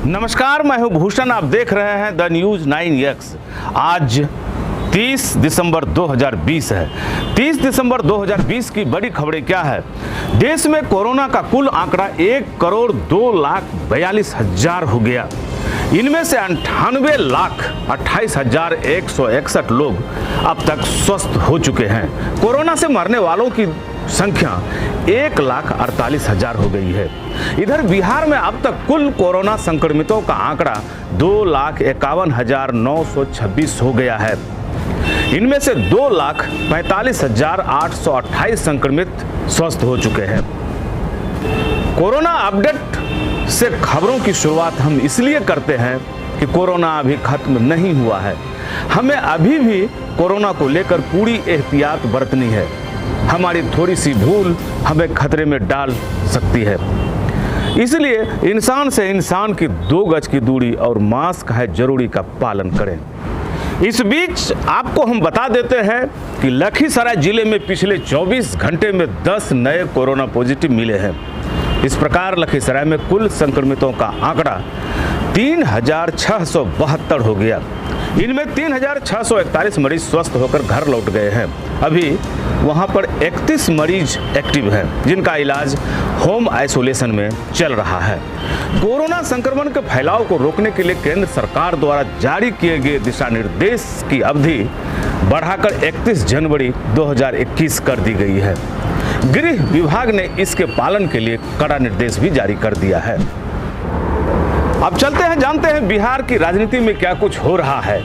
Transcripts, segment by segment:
नमस्कार, मैं हूं भूषण। आप देख रहे हैं द न्यूज़ 9X। आज 30 दिसंबर 2020 है। 30 दिसंबर 2020 की बड़ी खबरें क्या है? देश में कोरोना का कुल आंकड़ा 1,02,42,000 हो गया। इनमें से 98,28,161 लोग अब तक स्वस्थ हो चुके हैं। कोरोना से मरने वालों की संख्या 1,48,000 हो गई है। इधर बिहार में अब तक कुल कोरोना संक्रमितों का आंकड़ा 2,51,926 हो गया है। इनमें से 2,45,828 संक्रमित स्वस्थ हो चुके हैं। कोरोना अपडेट से खबरों की शुरुआत हम इसलिए करते हैं कि कोरोना अभी खत्म नहीं हुआ है। हमें अभी भी कोरोना को लेकर पूरी एहतियात बरतनी है। हमारी थोड़ी सी भूल हमें खतरे में डाल सकती है। इसलिए इंसान से इंसान की 2 गज की दूरी और मास्क है जरूरी का पालन करें। इस बीच आपको हम बता देते हैं कि लखीसराय जिले में पिछले 24 घंटे में 10 नए कोरोना पॉजिटिव मिले हैं। इस प्रकार लखीसराय में कुल संक्रमितों का आंकड़ा 3,672 हो गया। इनमें 3,641 मरीज स्वस्थ होकर घर लौट गए हैं। अभी वहां पर 31 मरीज एक्टिव हैं, जिनका इलाज होम आइसोलेशन में चल रहा है। कोरोना संक्रमण के फैलाव को रोकने के लिए केंद्र सरकार द्वारा जारी किए गए दिशा निर्देश की अवधि बढ़ाकर 31 जनवरी 2021 कर दी गई है। गृह विभाग ने इसके पालन के लिए कड़ा निर्देश भी जारी कर दिया है। अब चलते हैं, जानते हैं बिहार की राजनीति में क्या कुछ हो रहा है।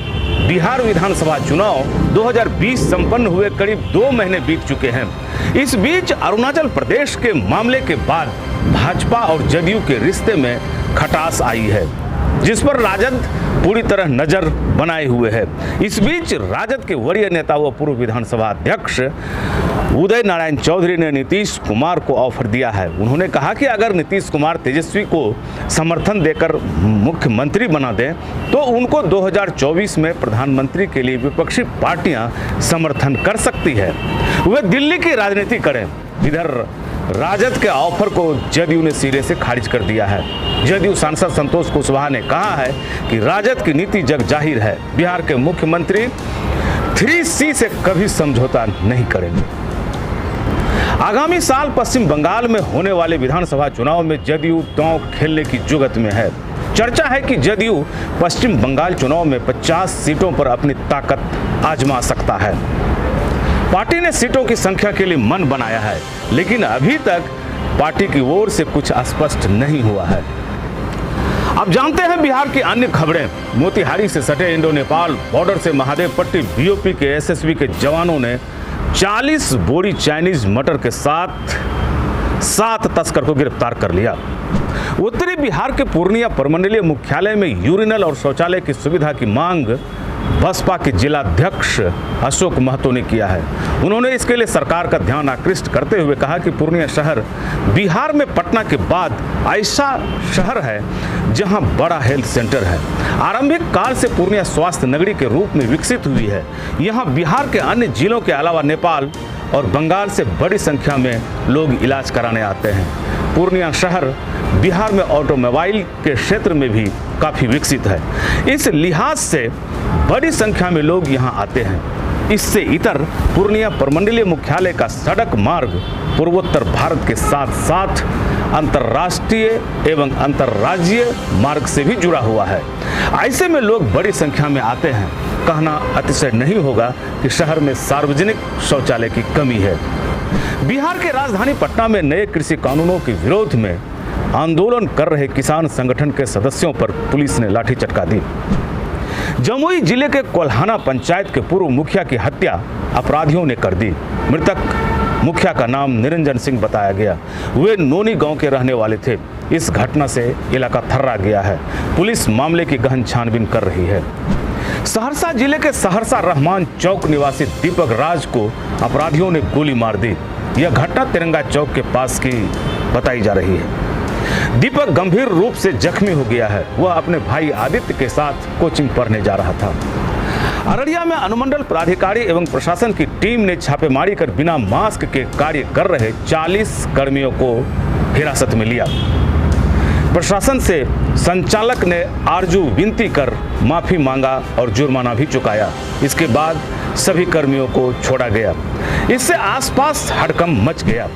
बिहार विधानसभा चुनाव 2020 संपन्न हुए करीब 2 महीने बीत चुके हैं। इस बीच अरुणाचल प्रदेश के मामले के बाद भाजपा और जदयू के रिश्ते में खटास आई है, जिस पर राजद पूरी तरह नजर बनाए हुए है। इस बीच राजद के वरीय नेता व पूर्व विधानसभा अध्यक्ष उदय नारायण चौधरी ने नीतीश कुमार को ऑफर दिया है। उन्होंने कहा कि अगर नीतीश कुमार तेजस्वी को समर्थन देकर मुख्यमंत्री बना दें तो उनको 2024 में प्रधानमंत्री के लिए विपक्षी पार्टियां समर्थन कर सकती है। वे दिल्ली की राजनीति करें। इधर राजद के ऑफर को जदयू ने सिरे से खारिज कर दिया है। जदयू सांसद संतोष कुशवाहा ने कहा है कि राजद की नीति जग जाहिर है। बिहार के मुख्यमंत्री 3C से कभी समझौता नहीं करेंगे। आगामी साल पश्चिम बंगाल में होने वाले विधानसभा चुनाव में जदयू दांव खेलने की जुगत में है। चर्चा है कि जदयू पश्चिम बंगाल चुनाव में 50 सीटों पर अपनी ताकत आजमा सकता है। पार्टी ने सीटों की संख्या के लिए मन बनाया है, लेकिन अभी तक पार्टी की ओर से कुछ स्पष्ट नहीं हुआ है। अब जानते हैं बिहार की अन्य खबरें। मोतिहारी से सटे इंडो नेपाल बॉर्डर से महादेवपट्टी बीओपी के एसएसबी के जवानों ने 40 बोरी चाइनीज मटर के साथ 7 तस्कर को गिरफ्तार कर लिया। उत्तरी बिहार के पूर्णिया प्रमंडलीय मुख्यालय में यूरिनल और शौचालय की सुविधा की मांग बसपा के जिलाध्यक्ष अशोक महतो ने किया है। उन्होंने इसके लिए सरकार का ध्यान आकृष्ट करते हुए कहा कि पूर्णिया शहर बिहार में पटना के बाद ऐसा शहर है जहां बड़ा हेल्थ सेंटर है। आरंभिक काल से पूर्णिया स्वास्थ्य नगरी के रूप में विकसित हुई है। यहां बिहार के अन्य जिलों के अलावा नेपाल और बंगाल से बड़ी संख्या में लोग इलाज कराने आते हैं। पूर्णिया शहर बिहार में ऑटोमोबाइल के क्षेत्र में भी काफ़ी विकसित है। इस लिहाज से बड़ी संख्या में लोग यहां आते हैं। इससे इतर पूर्णिया प्रमंडलीय मुख्यालय का सड़क मार्ग पूर्वोत्तर भारत के साथ साथ अंतर्राष्ट्रीय एवं अंतर्राज्यीय मार्ग से भी जुड़ा हुआ है। ऐसे में लोग बड़ी संख्या में आते हैं। कहना अतिशय नहीं होगा कि शहर में सार्वजनिक शौचालय की कमी है। बिहार के राजधानी पटना में नए कृषि कानूनों के विरोध में आंदोलन कर रहे किसान संगठन के सदस्यों पर पुलिस ने लाठी चटका दी। जमुई जिले के कोल्हाना पंचायत के पूर्व मुखिया की हत्या अपराधियों ने कर दी। मृतक मुखिया का नाम निरंजन सिंह बताया गया। वे नोनी गांव के रहने वाले थे। इस घटना से इलाका थर्रा गया है। पुलिस मामले की गहन छानबीन कर रही है। सहरसा जिले के सहरसा रहमान चौक निवासी दीपक राज को अपराधियों ने गोली मार दी। यह घटना तिरंगा चौक के पास की बताई जा रही है। दीपक गंभीर रूप से जख्मी हो गया है। वह अपने भाई आदित्य के साथ कोचिंग पढ़ने जा रहा था। अररिया में अनुमंडल प्राधिकारी एवं प्रशासन की टीम ने छापेमारी कर बिना मास्क के कार्य कर रहे 40 कर्मियों को हिरासत में लिया। प्रशासन से संचालक ने आरजू विनती कर माफी मांगा और जुर्माना भी चुकाया। इसके बाद सभी कर्मियों को छोड़ा गया। इससे आसपास हड़कंप मच गया।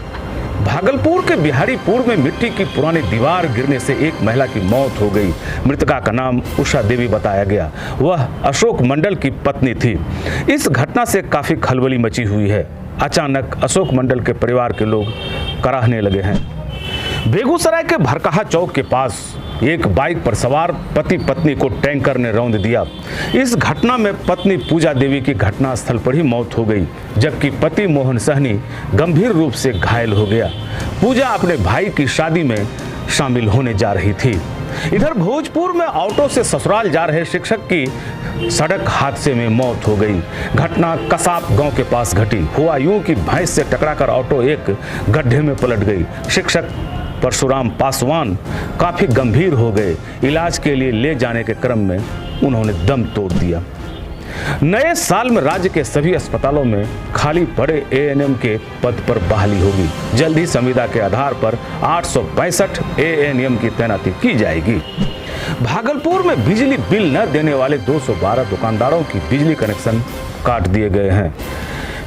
भागलपुर के बिहारीपुर में मिट्टी की पुरानी दीवार गिरने से एक महिला की मौत हो गई। मृतका का नाम उषा देवी बताया गया। वह अशोक मंडल की पत्नी थी। इस घटना से काफी खलबली मची हुई है। अचानक अशोक मंडल के परिवार के लोग कराहने लगे हैं। बेगूसराय के भरकहा चौक के पास एक बाइक पर सवार पति पत्नी को टैंकर ने रौंद दिया। इस घटना में पत्नी पूजा देवी की घटनास्थल पर ही मौत हो गई, जबकि पति मोहन सहनी गंभीर रूप से घायल हो गया। पूजा अपने भाई की शादी में शामिल होने जा रही थी। इधर भोजपुर में ऑटो से ससुराल जा रहे शिक्षक की सड़क हादसे में मौत हो गई। घटना कसाप गांव के पास घटी। हुआ यूं कि भैंस से टकराकर ऑटो एक गड्ढे में पलट गई। शिक्षक परशुराम पासवान काफी गंभीर हो गए। इलाज के लिए ले जाने के क्रम में उन्होंने दम तोड़ दिया। नए साल में राज्य के सभी अस्पतालों में खाली पड़े एएनएम के पद पर बहाली होगी। जल्द ही संविदा के आधार पर 865 एएनएम की तैनाती की जाएगी। भागलपुर में बिजली बिल न देने वाले 212 दुकानदारों की बिजली कनेक्शन काट दिए गए हैं।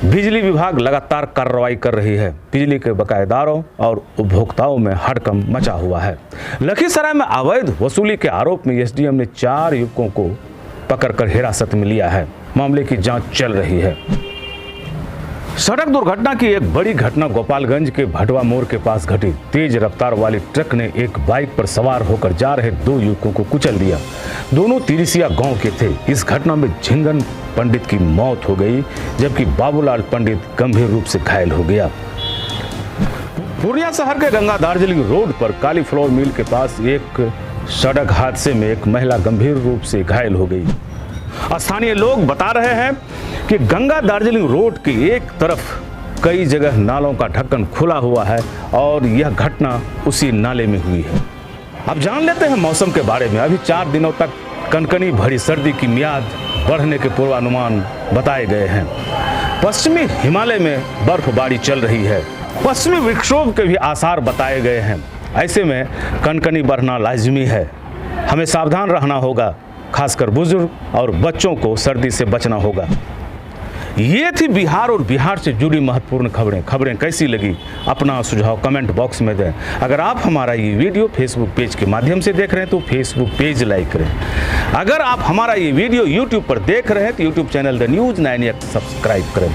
बिजली विभाग लगातार कार्रवाई कर रही है। बिजली के बकायेदारों और उपभोक्ताओं में हड़कंप मचा हुआ है। लखीसराय में अवैध वसूली के आरोप में एसडीएम ने 4 युवकों को पकड़कर हिरासत में लिया है। मामले की जांच चल रही है। सड़क दुर्घटना की एक बड़ी घटना गोपालगंज के भटवा मोड़ के पास घटी। तेज रफ्तार वाली ट्रक ने एक बाइक पर सवार होकर जा रहे 2 युवकों को कुचल दिया। दोनों तिरिसिया गांव के थे। इस घटना में झिंगन पंडित की मौत हो गई, जबकि बाबूलाल पंडित गंभीर रूप से घायल हो गया। पूर्णिया शहर के गंगा दार्जिलिंग रोड पर कालीफ्लावर मिल के पास एक सड़क हादसे में एक महिला गंभीर रूप से घायल हो गई। स्थानीय लोग बता रहे हैं कि गंगा दार्जिलिंग रोड की एक तरफ कई जगह नालों का ढक्कन खुला हुआ है और यह घटना उसी नाले में हुई है। अब जान लेते हैं मौसम के बारे में। अभी 4 दिनों तक कनकनी भरी सर्दी की मियाद बढ़ने के पूर्वानुमान बताए गए हैं। पश्चिमी हिमालय में बर्फबारी चल रही है। पश्चिमी विक्षोभ के भी आसार बताए गए हैं। ऐसे में कनकनी बढ़ना लाजिमी है। हमें सावधान रहना होगा। खासकर बुजुर्ग और बच्चों को सर्दी से बचना होगा। ये थी बिहार और बिहार से जुड़ी महत्वपूर्ण खबरें कैसी लगी अपना सुझाव कमेंट बॉक्स में दें। अगर आप हमारा ये वीडियो फेसबुक पेज के माध्यम से देख रहे हैं तो फेसबुक पेज लाइक करें। अगर आप हमारा ये वीडियो यूट्यूब पर देख रहे हैं तो YouTube channel the news 9X subscribe करें।